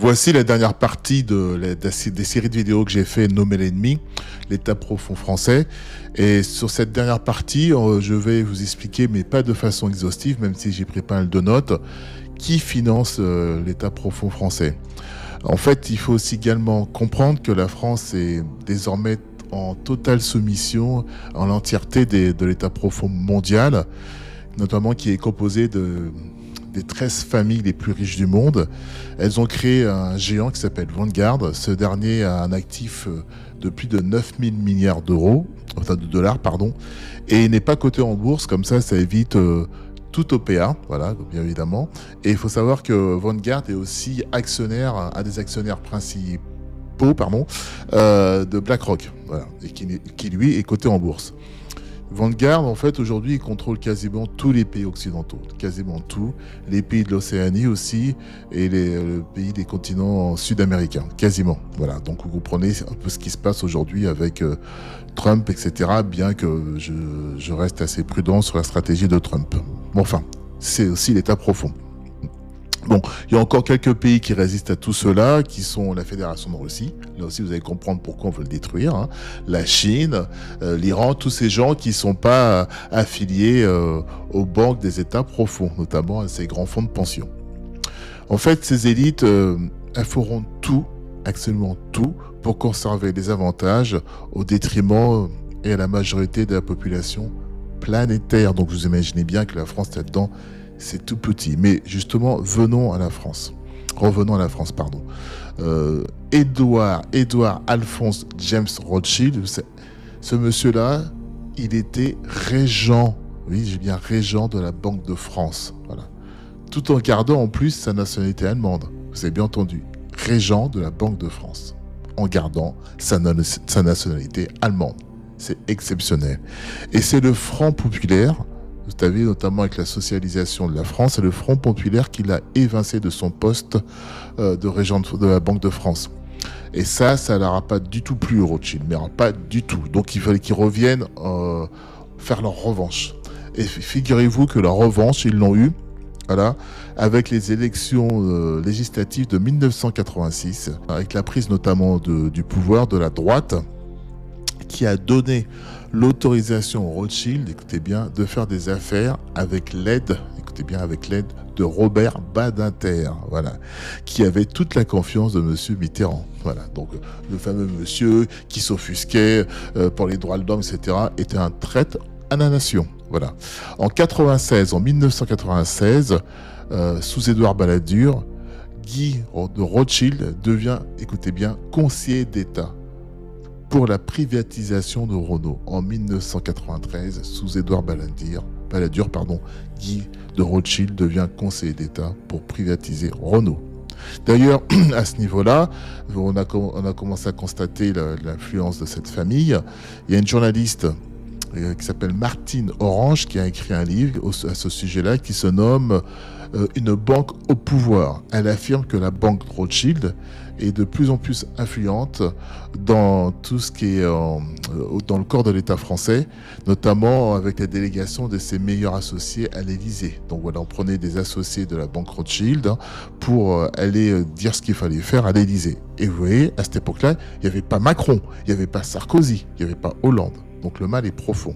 Voici la dernière partie des séries de vidéos que j'ai fait nommées l'ennemi, l'État profond français. Et sur cette dernière partie, je vais vous expliquer, mais pas de façon exhaustive, même si j'ai pris pas mal de notes, qui finance l'État profond français. En fait, il faut aussi également comprendre que la France est désormais en totale soumission en l'entièreté de l'État profond mondial, notamment qui est composé des 13 familles les plus riches du monde. Elles ont créé un géant qui s'appelle Vanguard. Ce dernier a un actif de plus de 9 000 milliards d'euros, enfin de dollars, pardon, et il n'est pas coté en bourse, comme ça évite tout OPA, voilà, bien évidemment. Et il faut savoir que Vanguard est aussi actionnaire, un des actionnaires principaux, de BlackRock, voilà, et qui lui est coté en bourse. Vanguard, en fait, aujourd'hui, il contrôle quasiment tous les pays occidentaux, quasiment tous, les pays de l'Océanie aussi, et les pays des continents sud-américains, quasiment. Voilà, donc vous comprenez un peu ce qui se passe aujourd'hui avec Trump, etc., bien que je reste assez prudent sur la stratégie de Trump. Bon, enfin, c'est aussi l'État profond. Bon, il y a encore quelques pays qui résistent à tout cela, qui sont la Fédération de Russie. Là aussi, vous allez comprendre pourquoi on veut le détruire. Hein. La Chine, l'Iran, tous ces gens qui ne sont pas affiliés aux banques des États profonds, notamment à ces grands fonds de pension. En fait, ces élites, elles feront tout, absolument tout, pour conserver les avantages au détriment et à la majorité de la population planétaire. Donc, vous imaginez bien que la France là-dedans, c'est tout petit. Mais justement, revenons à la France, pardon. Edward Alphonse James Rothschild, ce monsieur-là, il était régent, oui, j'ai bien régent de la Banque de France, voilà. Tout en gardant en plus sa nationalité allemande, vous avez bien entendu, régent de la Banque de France, en gardant sa nationalité allemande. C'est exceptionnel. Et c'est le Front populaire, vous savez, notamment avec la socialisation de la France, c'est le Front populaire qui l'a évincé de son poste de régent de la Banque de France. Et ça leur a pas du tout plu aux Rothschild, mais pas du tout. Donc il fallait qu'ils reviennent faire leur revanche. Et figurez-vous que leur revanche, ils l'ont eu, voilà, avec les élections législatives de 1986, avec la prise notamment du pouvoir de la droite, qui a donné l'autorisation au Rothschild, écoutez bien, de faire des affaires avec l'aide, de Robert Badinter, voilà, qui avait toute la confiance de monsieur Mitterrand, voilà. Donc, le fameux monsieur qui s'offusquait pour les droits de l'homme, etc., était un traître à la nation, voilà. En 1996, sous Édouard Balladur, Guy de Rothschild devient, écoutez bien, conseiller d'État pour la privatisation de Renault en 1993, sous Édouard Balladur, Guy de Rothschild devient conseiller d'État pour privatiser Renault. D'ailleurs, à ce niveau-là, on a commencé à constater l'influence de cette famille. Il y a une journaliste qui s'appelle Martine Orange qui a écrit un livre à ce sujet-là qui se nomme Une banque au pouvoir. Elle affirme que la banque Rothschild est de plus en plus influente dans tout ce qui est dans le corps de l'État français, notamment avec la délégation de ses meilleurs associés à l'Élysée. Donc voilà, on prenait des associés de la banque Rothschild pour aller dire ce qu'il fallait faire à l'Élysée. Et vous voyez, à cette époque-là, il n'y avait pas Macron, il n'y avait pas Sarkozy, il n'y avait pas Hollande. Donc le mal est profond.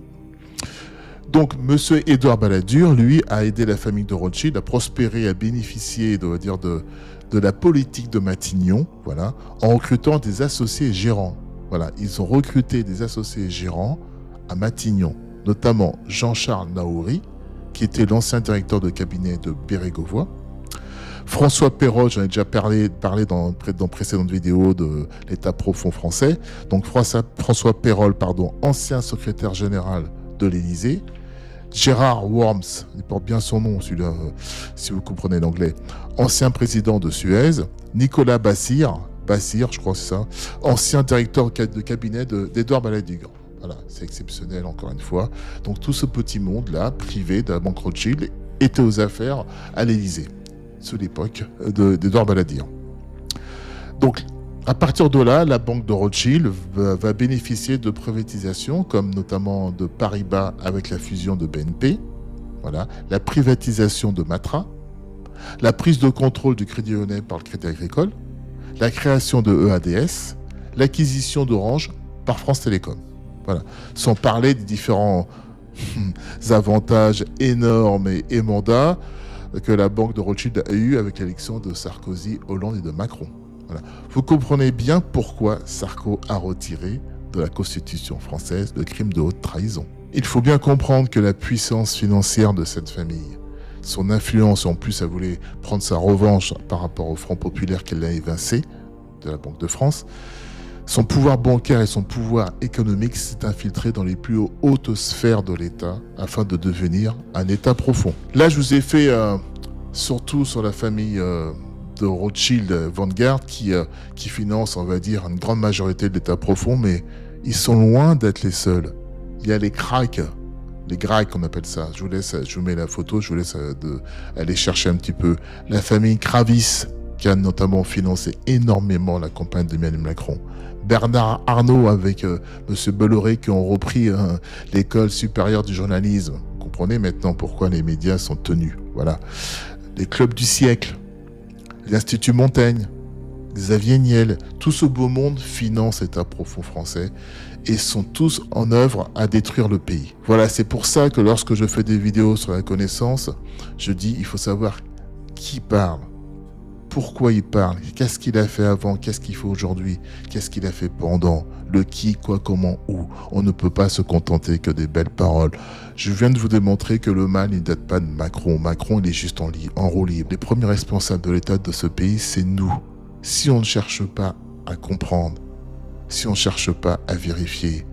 Donc, M. Édouard Balladur, lui, a aidé la famille de Rothschild à prospérer, à bénéficier, de la politique de Matignon, voilà, en recrutant des associés gérants. Voilà, ils ont recruté des associés gérants à Matignon, notamment Jean-Charles Naouri, qui était l'ancien directeur de cabinet de Bérégovoy, François Perrol, j'en ai déjà parlé dans précédentes vidéos de l'État profond français. Donc François Perrol, ancien secrétaire général de l'Élysée. Gérard Worms, il porte bien son nom celui-là, si vous comprenez l'anglais, ancien président de Suez. Nicolas Bassir, je crois que c'est ça, ancien directeur de cabinet d'Édouard Balladur. Voilà, c'est exceptionnel encore une fois. Donc tout ce petit monde-là, privé de la banque Rothschild, était aux affaires à l'Élysée, sous l'époque d'Édouard Balladur. Donc, à partir de là, la banque de Rothschild va bénéficier de privatisations, comme notamment de Paribas avec la fusion de BNP, voilà, la privatisation de Matra, la prise de contrôle du Crédit Lyonnais par le Crédit Agricole, la création de EADS, l'acquisition d'Orange par France Télécom. Voilà. Sans parler des différents avantages énormes et mandats que la banque de Rothschild a eu avec l'élection de Sarkozy, Hollande et de Macron. Voilà. Vous comprenez bien pourquoi Sarko a retiré de la Constitution française le crime de haute trahison. Il faut bien comprendre que la puissance financière de cette famille, son influence, en plus elle voulait prendre sa revanche par rapport au Front populaire qu'elle a évincé de la Banque de France, son pouvoir bancaire et son pouvoir économique s'est infiltré dans les plus hautes sphères de l'État afin de devenir un État profond. Là, je vous ai fait surtout sur la famille de Rothschild Vanguard qui finance, on va dire, une grande majorité de l'État profond, mais ils sont loin d'être les seuls. Il y a les cracks, les Grecs on appelle ça. Je vous mets la photo, je vous laisse aller chercher un petit peu. La famille Kravis qui a notamment financé énormément la campagne d'Emmanuel Macron. Bernard Arnault avec M. Bolloré qui ont repris l'école supérieure du journalisme. Vous comprenez maintenant pourquoi les médias sont tenus. Voilà. Les clubs du siècle, l'Institut Montaigne, Xavier Niel, tout ce beau monde finance l'État profond français et sont tous en œuvre à détruire le pays. Voilà, c'est pour ça que lorsque je fais des vidéos sur la connaissance, je dis il faut savoir qui parle. Pourquoi il parle? Qu'est-ce qu'il a fait avant? Qu'est-ce qu'il fait aujourd'hui? Qu'est-ce qu'il a fait pendant? Le qui, quoi, comment, où? On ne peut pas se contenter que des belles paroles. Je viens de vous démontrer que le mal ne date pas de Macron. Macron, il est juste en roue libre. Les premiers responsables de l'état de ce pays, c'est nous. Si on ne cherche pas à comprendre, si on ne cherche pas à vérifier,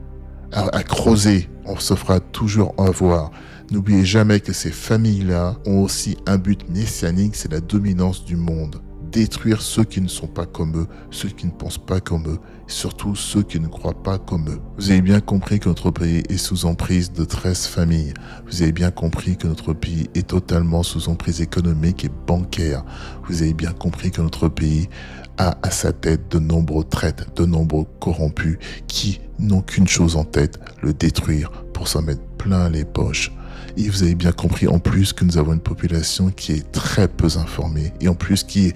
à creuser, on se fera toujours avoir. N'oubliez jamais que ces familles-là ont aussi un but messianique, c'est la dominance du monde. Détruire ceux qui ne sont pas comme eux, ceux qui ne pensent pas comme eux, et surtout ceux qui ne croient pas comme eux. Vous avez bien compris que notre pays est sous emprise de 13 familles. Vous avez bien compris que notre pays est totalement sous emprise économique et bancaire. Vous avez bien compris que notre pays a à sa tête de nombreux traîtres, de nombreux corrompus qui n'ont qu'une chose en tête, le détruire pour s'en mettre plein les poches. Et vous avez bien compris en plus que nous avons une population qui est très peu informée et en plus qui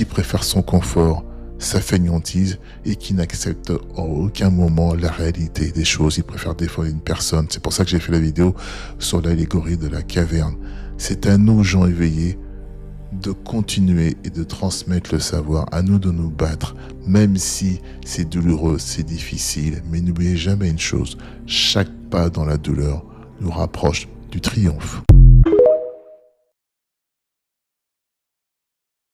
préfère son confort, sa fainéantise et qui n'accepte en aucun moment la réalité des choses. Il préfère défendre une personne. C'est pour ça que j'ai fait la vidéo sur l'allégorie de la caverne. C'est à nous, gens éveillés, de continuer et de transmettre le savoir, à nous de nous battre, même si c'est douloureux, c'est difficile. Mais n'oubliez jamais une chose, chaque pas dans la douleur nous rapproche du triomphe.